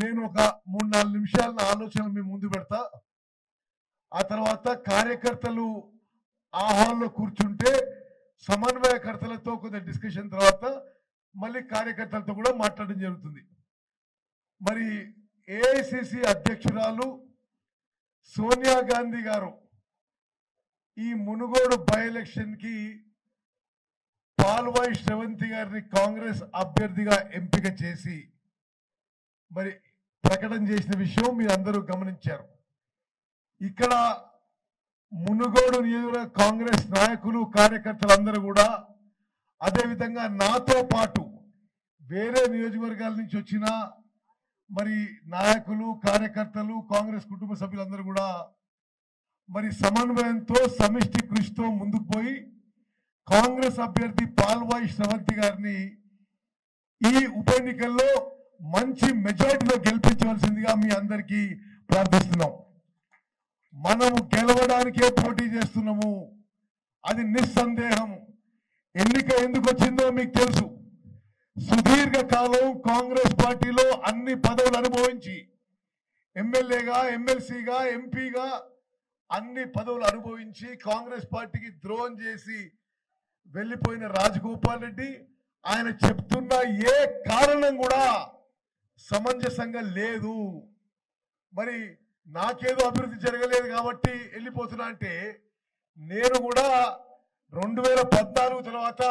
నేను ఒక 3-4 నిమిషాల ఆలోచన మీ ముందు పెడతా. ఆ తర్వాత కార్యకర్తలు ఆ హాల్లో కూర్చుంటే సమన్వయకర్తలతో కొంత డిస్కషన్ తర్వాత మళ్ళీ కార్యకర్తలతో కూడా మాట్లాడడం జరుగుతుంది. మరి ఏఐసిసి అధ్యక్షురాలు సోనియా గాంధీ గారు ఈ మునుగోడు బై ఎలక్షన్ కి పాల్వాయి శ్రవంతి గారిని కాంగ్రెస్ అభ్యర్థిగా ఎంపిక చేసి మరి ప్రకటన చేసిన విషయం మీరు అందరూ గమనించారు. ఇక్కడ మునుగోడు నియోజకవర్గ కాంగ్రెస్ నాయకులు కార్యకర్తలందరూ కూడా అదేవిధంగా నాతో పాటు వేరే నియోజకవర్గాల నుంచి వచ్చిన మరి నాయకులు కార్యకర్తలు కాంగ్రెస్ కుటుంబ సభ్యులందరూ కూడా మరి సమన్వయంతో సమిష్టి కృషితో ముందుకు పోయి కాంగ్రెస్ అభ్యర్థి పాల్వాయి శ్రవంతి గారిని ఈ ఉప ఎన్నికల్లో మంచి మెజారిటీలో గెలిపించవలసిందిగా మీ అందరికీ ప్రార్థిస్తున్నాం. మనము గెలవడానికే పోటీ చేస్తున్నాము, అది నిస్సందేహం. ఎన్నిక ఎందుకు వచ్చిందో మీకు తెలుసు. సుదీర్ఘ కాలం కాంగ్రెస్ పార్టీలో అన్ని పదవులు అనుభవించి ఎమ్మెల్యేగా, ఎమ్మెల్సీగా, ఎంపీగా అన్ని పదవులు అనుభవించి కాంగ్రెస్ పార్టీకి ద్రోహం చేసి వెళ్ళిపోయిన రాజగోపాల్ రెడ్డి ఆయన చెప్తున్న ఏ కారణం కూడా సమంజసంగా లేదు. మరి నాకేదో అభివృద్ధి జరగలేదు కాబట్టి వెళ్ళిపోతున్నా అంటే, నేను కూడా 2014 తర్వాత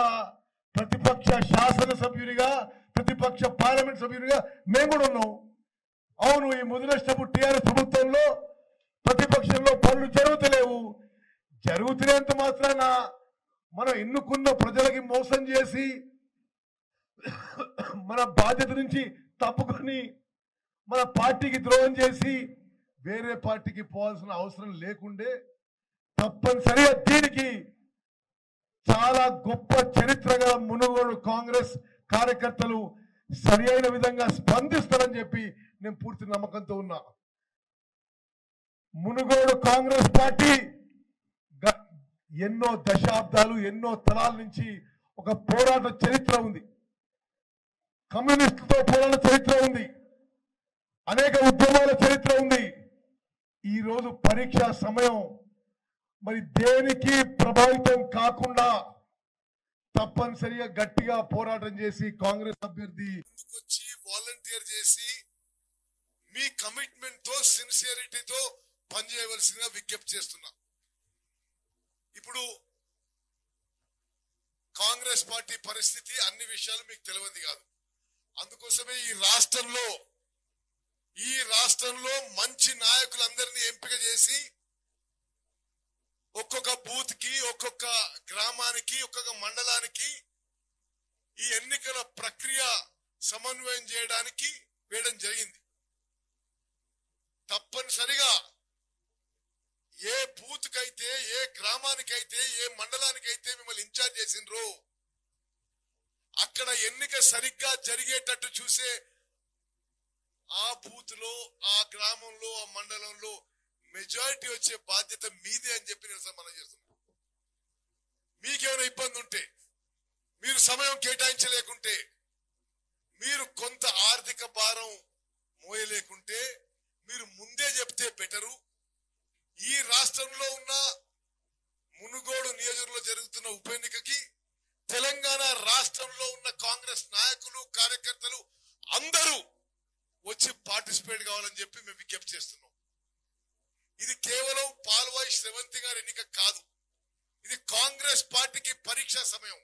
ప్రతిపక్ష శాసనసభ్యునిగా ప్రతిపక్ష పార్లమెంట్ సభ్యునిగా మేము కూడా ఉన్నాం. అవును, ఈ ముదనష్టపు టీఆర్ఎస్ ప్రభుత్వంలో ప్రతిపక్షంలో పనులు జరుగుతలేవు. జరుగుతున్నంత మాత్రాన మనం ఎన్నుకున్న ప్రజలకి మోసం చేసి మన బాధ్యత నుంచి తప్పుకొని మన పార్టీకి ద్రోహం చేసి వేరే పార్టీకి పోవాల్సిన అవసరం లేకుండే తప్పనిసరిగా దీనికి చాలా గొప్ప చరిత్రగా మునుగోడు కాంగ్రెస్ కార్యకర్తలు సరి అయిన విధంగా స్పందిస్తారని చెప్పి నేను పూర్తి నమ్మకంతో ఉన్నా. మునుగోడు కాంగ్రెస్ పార్టీ ఎన్నో దశాబ్దాలు ఎన్నో తరాల నుంచి ఒక పోరాట చరిత్ర ఉంది. కమ్యూనిస్టులతో పోరాట చరిత్ర ఉంది, అనేక ఉద్యమాల చరిత్ర ఉంది. ఈ రోజు పరీక్షా సమయం, మరి దేనికి ప్రభావితం కాకుండా తప్పనిసరిగా గట్టిగా పోరాటం చేసి కాంగ్రెస్ అభ్యర్థి ముందుకొచ్చి వాలంటీర్ చేసి మీ కమిట్మెంట్ తో సిన్సియరిటీతో పనిచేయవలసిందిగా విజ్ఞప్తి చేస్తున్నా. ఇప్పుడు కాంగ్రెస్ పార్టీ పరిస్థితి అన్ని విషయాలు మీకు తెలియదు కాదు. అందుకోసమే ఈ రాష్ట్రంలో మంచి నాయకులందరినీ ఎంపిక చేసి ఒక్కొక్క బూత్ కి, ఒక్కొక్క గ్రామానికి, ఒక్కొక్క మండలానికి ఈ ఎన్నికల ప్రక్రియ సమన్వయం చేయడానికి వేయడం జరిగింది. తప్పనిసరిగా ఏ బూత్ కైతే, ఏ గ్రామానికైతే, ఏ మండలానికైతే మిమ్మల్ని ఇన్ఛార్జ్ చేసిండ్రో అక్కడ ఎన్నిక సరిగ్గా జరిగేటట్టు చూసే ఆ బూత్ లో, ఆ గ్రామంలో, ఆ మండలంలో మెజారిటీ వచ్చే బాధ్యత మీదే అని చెప్పి నేను మనం చేస్తున్నాం. మీకేమైనా ఇబ్బంది ఉంటే, మీరు సమయం కేటాయించలేకుంటే, మీరు కొంత ఆర్థిక భారం మోయలేకుంటే మీరు ముందే చెప్తే బెటరు. ఈ రాష్ట్రంలో ఉన్న మునుగోడు నియోజకవర్గంలో జరుగుతున్న ఉప ఎన్నికకి తెలంగాణ రాష్ట్రంలో ఉన్న కాంగ్రెస్ నాయకులు కార్యకర్తలు అందరూ వచ్చి పార్టిసిపేట్ కావాలని చెప్పి మేము విజ్ఞప్తి చేస్తున్నాం. ఇది కేవలం పాల్వాయి శ్రవంతి గారి ఎన్నిక కాదు, ఇది కాంగ్రెస్ పార్టీకి పరీక్షా సమయం.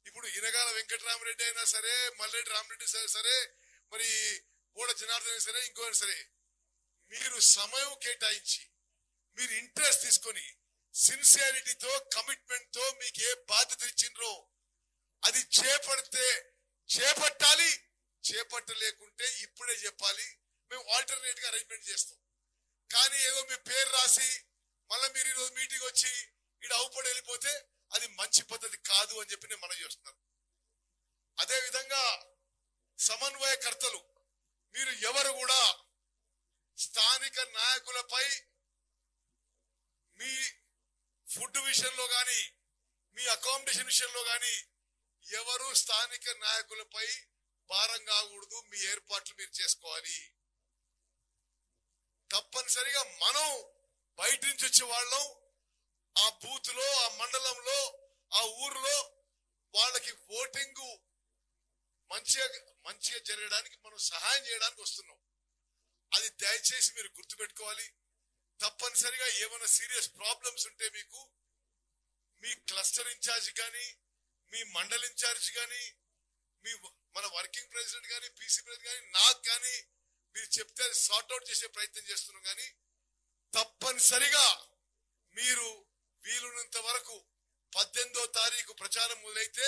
ఇప్పుడు ఇనగాల వెంకటరామరెడ్డి అయినా సరే, మల్లెడ్డి రామరెడ్డి సరే, మరి గోడ జనార్దన్ సరే, ఇంకో సరే, మీరు సమయం కేటాయించి మీరు ఇంట్రెస్ట్ తీసుకొని సిన్సియారిటీతో కమిట్మెంట్ తో మీకు ఏ బాధ్యత ఇచ్చిండ్రో అది చేపట్టాలి. చేపట్టలేకుంటే ఇప్పుడే చెప్పాలి, మేము ఆల్టర్నేట్ గా అరేంజ్మెంట్ చేస్తాం. కానీ ఏదో మీ పేరు రాసి మళ్ళీ మీరు ఈరోజు మీటింగ్ వచ్చి ఇక్కడ అవుపడి వెళ్ళిపోతే అది మంచి పద్ధతి కాదు అని చెప్పి నేను మనం చేస్తున్నాను. అదే విధంగా సమన్వయకర్తలు మీరు ఎవరు కూడా స్థానిక నాయకులపై మీ ఫుడ్ విషయంలో గాని, మీ అకామిడేషన్ విషయంలో గాని ఎవరు స్థానిక నాయకులపై భారం కాకూడదు. మీ ఏర్పాట్లు మీరు చేసుకోవాలి. తప్పనిసరిగా మనం బయట నుంచి వచ్చే వాళ్ళం ఆ బూత్ లో, ఆ మండలంలో, ఆ ఊర్లో వాళ్ళకి ఓటింగ్ మంచిగా జరగడానికి మనం సహాయం చేయడానికి వస్తున్నాం. అది దయచేసి మీరు గుర్తుపెట్టుకోవాలి. తప్పనిసరిగా ఏమైనా సీరియస్ ప్రాబ్లమ్స్ ఉంటే మీకు మీ క్లస్టర్ ఇన్ఛార్జ్ కానీ, మీ మండల్ ఇన్ఛార్జ్ కానీ, మన వర్కింగ్ ప్రెసిడెంట్ కానీ, పీసీ ప్రెసిడెంట్ కానీ, నాకు కానీ మీరు చెప్తే సార్ట్అవుట్ చేసే ప్రయత్నం చేస్తున్నాం. కానీ తప్పనిసరిగా మీరు వీలున్నంత వరకు 18వ తారీఖు ప్రచారం మొదలైతే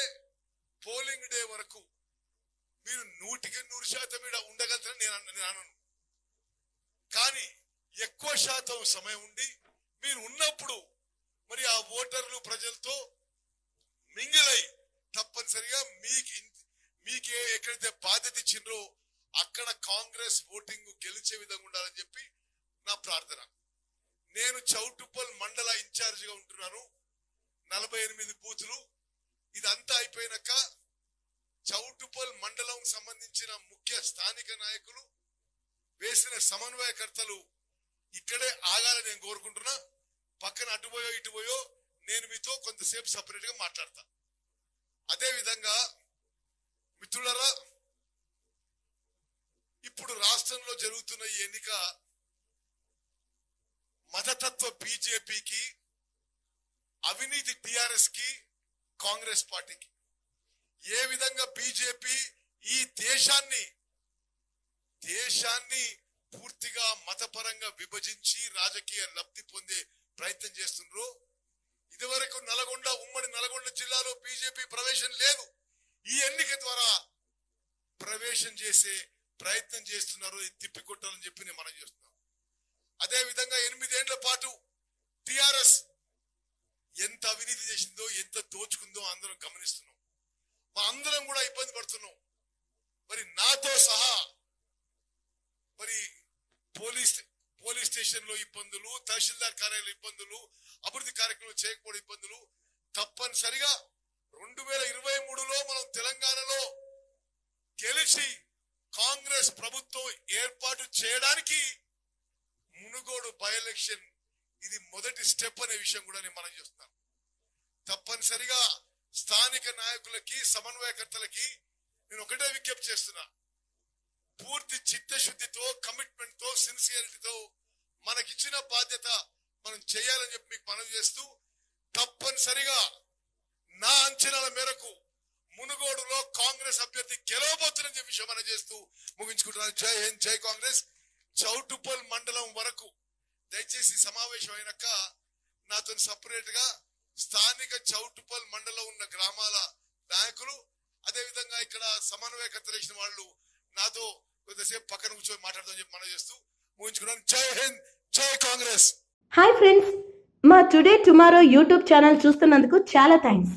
పోలింగ్ డే వరకు మీరు 100% ఉండగలుగుతారని నేను అనను. కానీ ఎక్కువ శాతం సమయం ఉండి మీరు ఉన్నప్పుడు మరి ఆ ఓటర్లు ప్రజలతో మింగిలై తప్పనిసరిగా మీకే ఎక్కడైతే బాధ్యత ఇచ్చిండ్రో అక్కడ కాంగ్రెస్ ఓటింగ్ గెలిచే విధంగా ఉండాలని చెప్పి నా ప్రార్థన. నేను చౌటుప్పల్ మండల ఇన్ఛార్జ్ గా ఉంటున్నాను. 48 బూతులు. ఇదంతా అయిపోయినాక చౌటుప్పల్ మండలం సంబంధించిన ముఖ్య స్థానిక నాయకులు వేసిన సమన్వయకర్తలు ఇక్కడే ఆగాలని నేను కోరుకుంటున్నా. పక్కన అటుపోయో ఇటుపోయో నేను మీతో కొంతసేపు సపరేట్ గా మాట్లాడతా. అదే విధంగా మిత్రులారా, ఇప్పుడు రాష్ట్రంలో జరుగుతున్న ఈ ఎన్నిక మతతత్వ బీజేపీకి, అవినీతి టిఆర్ఎస్ కి, కాంగ్రెస్ పార్టీకి ఏ విధంగా బీజేపీ ఈ దేశాన్ని పూర్తిగా మతపరంగా విభజించి రాజకీయ లబ్ధి పొందే ప్రయత్నం చేస్తున్నారు. ఇదివరకు ఉమ్మడి నల్గొండ జిల్లాలో బీజేపీ ప్రవేశం లేదు. ఈ ఎన్నిక ద్వారా ప్రవేశం చేసే ప్రయత్నం చేస్తున్నారు. తిప్పికొట్టాలని చెప్పి నేను మనం చేస్తున్నాం. అదే విధంగా 8 ఏళ్ల పాటు టిఆర్ఎస్ ఎంత అవినీతి చేసిందో, ఎంత దోచుకుందో అందరం గమనిస్తున్నాం. మా అందరం కూడా ఇబ్బంది పడుతున్నాం. మరి నాతో సహా మరి పోలీస్ స్టేషన్ లో ఇబ్బందులు, తహసీల్దార్ కార్యాలయంలో ఇబ్బందులు, అభివృద్ధి కార్యక్రమాలు చేయకపోవడం ఇబ్బందులు. తప్పనిసరిగా 2023లో మనం తెలంగాణలో గెలిచి కాంగ్రెస్ ప్రభుత్వం ఏర్పాటు చేయడానికి మునుగోడు బై ఎలక్షన్ ఇది మొదటి స్టెప్ అనే విషయం కూడా నేను మనం చేస్తున్నాను. తప్పనిసరిగా స్థానిక నాయకులకి, సమన్వయకర్తలకి నేను ఒకటే విజ్ఞప్తి చేస్తున్నా. పూర్తి చిత్తశుద్ధితో, కమిట్మెంట్ తో, సిన్సియారిటీతో మనకిచ్చిన బాధ్యత మనం చేయాలని చెప్పి మీకు మనవి చేస్తూ, తప్పనిసరిగా నా అంచనాల మేరకు మునుగోడులో కాంగ్రెస్ అభ్యర్థి గెలవబోతున్న విషయం మనం చేస్తూ ముగించుకుంటున్నాను. జై హింద్, జై కాంగ్రెస్. చౌటుప్పల్ మండలం వరకు దయచేసి సమావేశం అయినాక నాతో సపరేట్ గా స్థానిక చౌటుప్పల్ మండలం ఉన్న గ్రామాల నాయకులు, అదే విధంగా ఇక్కడ సమన్వయకర్తలు వేసిన వాళ్ళు నాతో కొద్దిసేపు పక్కన కూర్చొని మాట్లాడదాం చెప్పి మనం చేస్తూ ముగించుకున్నాను. జై హింద్, జై కాంగ్రెస్. హాయ్ ఫ్రెండ్స్, మా టుడే టుమారో యూట్యూబ్ ఛానల్ చూస్తున్నందుకు చాలా థ్యాంక్స్.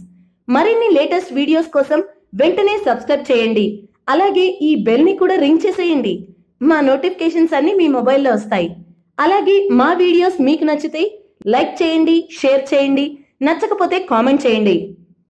మరిన్ని లేటెస్ట్ వీడియోస్ కోసం వెంటనే సబ్స్క్రైబ్ చేయండి. అలాగే ఈ బెల్ ని కూడా రింగ్ చేసేయండి. మా నోటిఫికేషన్స్ అన్ని మీ మొబైల్లో వస్తాయి. అలాగే మా వీడియోస్ మీకు నచ్చితే లైక్ చేయండి, షేర్ చేయండి, నచ్చకపోతే కామెంట్ చేయండి.